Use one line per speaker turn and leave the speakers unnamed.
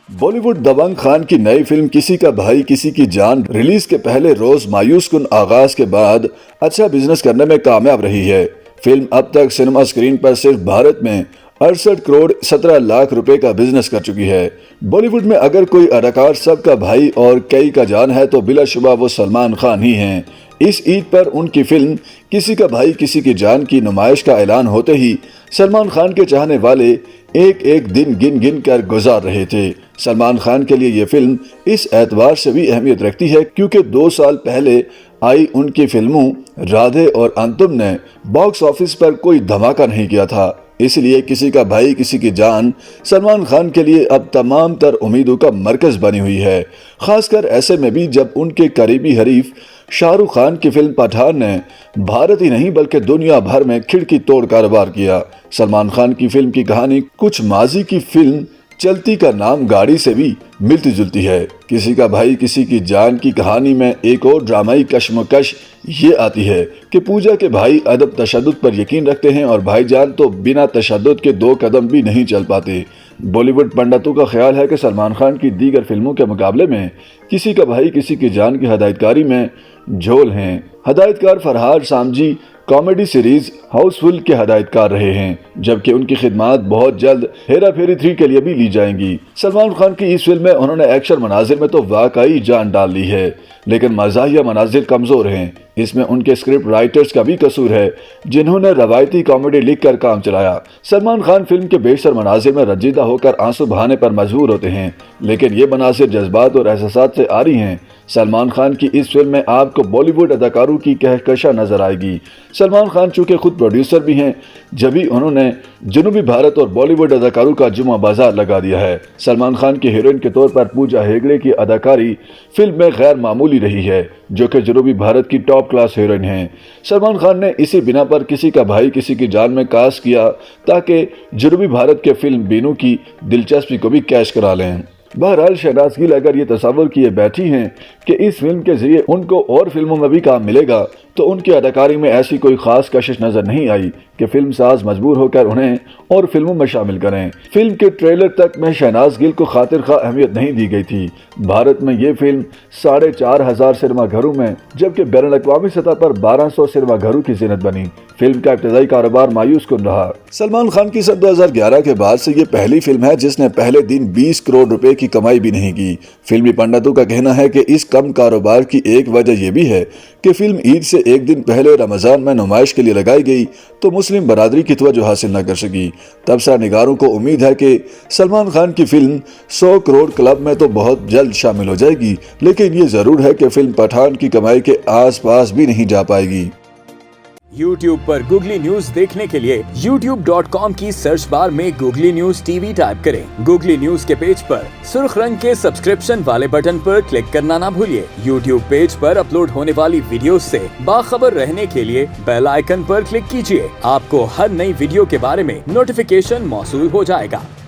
बॉलीवुड दबंग खान की नई फिल्म किसी का भाई किसी की जान रिलीज के पहले रोज मायूस कुन आगाज के बाद अच्छा बिजनेस करने में कामयाब रही है। फिल्म अब तक सिनेमा स्क्रीन पर सिर्फ भारत में 68 करोड़ 17 लाख रुपए का बिजनेस कर चुकी है। बॉलीवुड में अगर कोई अदाकार सबका भाई और कई का जान है तो बिलाशुबा वो सलमान खान ही हैं। इस ईद पर उनकी फिल्म किसी का भाई किसी की जान की नुमाइश का ऐलान होते ही सलमान खान के चाहने वाले एक एक दिन गिन गिन कर गुजार रहे थे। सलमान खान के लिए ये फिल्म इस एतबार से भी अहमियत रखती है क्योंकि 2 साल पहले आई उनकी फिल्मों राधे और अंतुम ने बॉक्स ऑफिस पर कोई धमाका नहीं किया था। इसलिए किसी का भाई किसी की जान सलमान खान के लिए अब तमाम तर उम्मीदों का मरकज बनी हुई है, खासकर ऐसे में भी जब उनके करीबी हरीफ शाहरुख खान की फिल्म पठान ने भारत ही नहीं बल्कि दुनिया भर में खिड़की तोड़ कारोबार किया। सलमान खान की फिल्म की कहानी कुछ माजी की फिल्म चलती का नाम गाड़ी से भी मिलती जुलती है। किसी का भाई किसी की जान की कहानी में एक और ड्रामाई कश्मकश ये आती है कि पूजा के भाई अदब तशद्दुद पर यकीन रखते हैं और भाईजान तो बिना तशद्दुद के 2 कदम भी नहीं चल पाते। बॉलीवुड पंडितों का ख्याल है कि सलमान खान की दीगर फिल्मों के मुकाबले में किसी का भाई किसी की जान की हदायतकारी में झोल हैं। हदायतकार फरहाद सामजी कॉमेडी सीरीज हाउसफुल के हदायतकार रहे हैं, जबकि उनकी खिदमात बहुत जल्द हेरा फेरी 3 के लिए भी ली जाएंगी। सलमान खान की इस फिल्म में उन्होंने एक्शन मनाजिर में तो वाकई जान डाल ली है, लेकिन मज़ाहिया मनाजिर कमजोर हैं। इसमें उनके स्क्रिप्ट राइटर्स का भी कसूर है, जिन्होंने रवायती कॉमेडी लिखकर काम चलाया। सलमान खान फिल्म के बेशर मनाजिर में रंजीदा होकर आंसू बहाने पर मजबूर होते हैं, लेकिन ये मनाजिर जज्बात और एहसासात से आ रही हैं। सलमान खान की इस फिल्म में आपको बॉलीवुड अदाकारों की कहकशा नजर आएगी। सलमान खान चूंकि खुद प्रोड्यूसर भी हैं, जभी उन्होंने जनूबी भारत और बॉलीवुड अदाकारों का जुमा बाजार लगा दिया है। सलमान खान की हीरोइन के तौर पर पूजा हेगड़े की अदाकारी फिल्म में गैर मामूली रही है, जो कि जनूबी भारत की टॉप क्लास हीरोइन हैं। सलमान खान ने इसी बिना पर किसी का भाई किसी की जान में कास्ट किया ताकि जनूबी भारत के फिल्म बीनू की दिलचस्पी को भी कैश करा लें। बहरहाल शहनाज गिल अगर ये तस्वर किए बैठी हैं कि इस फिल्म के जरिए उनको और फिल्मों में भी काम मिलेगा, तो उनकी अदाकारी में ऐसी कोई खास कशिश नजर नहीं आई कि फिल्म साज मजबूर होकर उन्हें और फिल्मों में शामिल करें। फिल्म के ट्रेलर तक में शहनाज गिल को खातिर खा अहमियत नहीं दी गई थी। भारत में ये फिल्म 4,500 सिनेमा घरों में, जबकि बैनुल अक़वामी सतह पर 1200 सिनेमा घरों की ज़ीनत बनी। फिल्म का इब्तदाई कारोबार मायूस कुन रहा। सलमान खान की सन 2011 के बाद से ये पहली फिल्म है जिसने पहले दिन 20 करोड़ रुपए की कमाई भी नहीं की। फिल्मी पंडितों का कहना है कि इस कम कारोबार की एक वजह यह भी है कि फिल्म ईद से एक दिन पहले रमजान में नुमाइश के लिए लगाई गई तो मुस्लिम बरादरी की तवज्जो हासिल न कर सकी। तबसरा निगारों को उम्मीद है कि सलमान खान की फिल्म 100 करोड़ क्लब में तो बहुत जल्द शामिल हो जाएगी, लेकिन ये जरूर है कि फिल्म पठान की कमाई के आसपास भी नहीं जा पाएगी।
YouTube पर गूगली न्यूज देखने के लिए youtube.com की सर्च बार में गूगली न्यूज टीवी टाइप करें। गूगली न्यूज के पेज पर सुर्ख रंग के सब्सक्रिप्शन वाले बटन पर क्लिक करना ना भूलिए। YouTube पेज पर अपलोड होने वाली वीडियोस से बाखबर रहने के लिए बेल आइकन पर क्लिक कीजिए। आपको हर नई वीडियो के बारे में नोटिफिकेशन मौसूल हो जाएगा।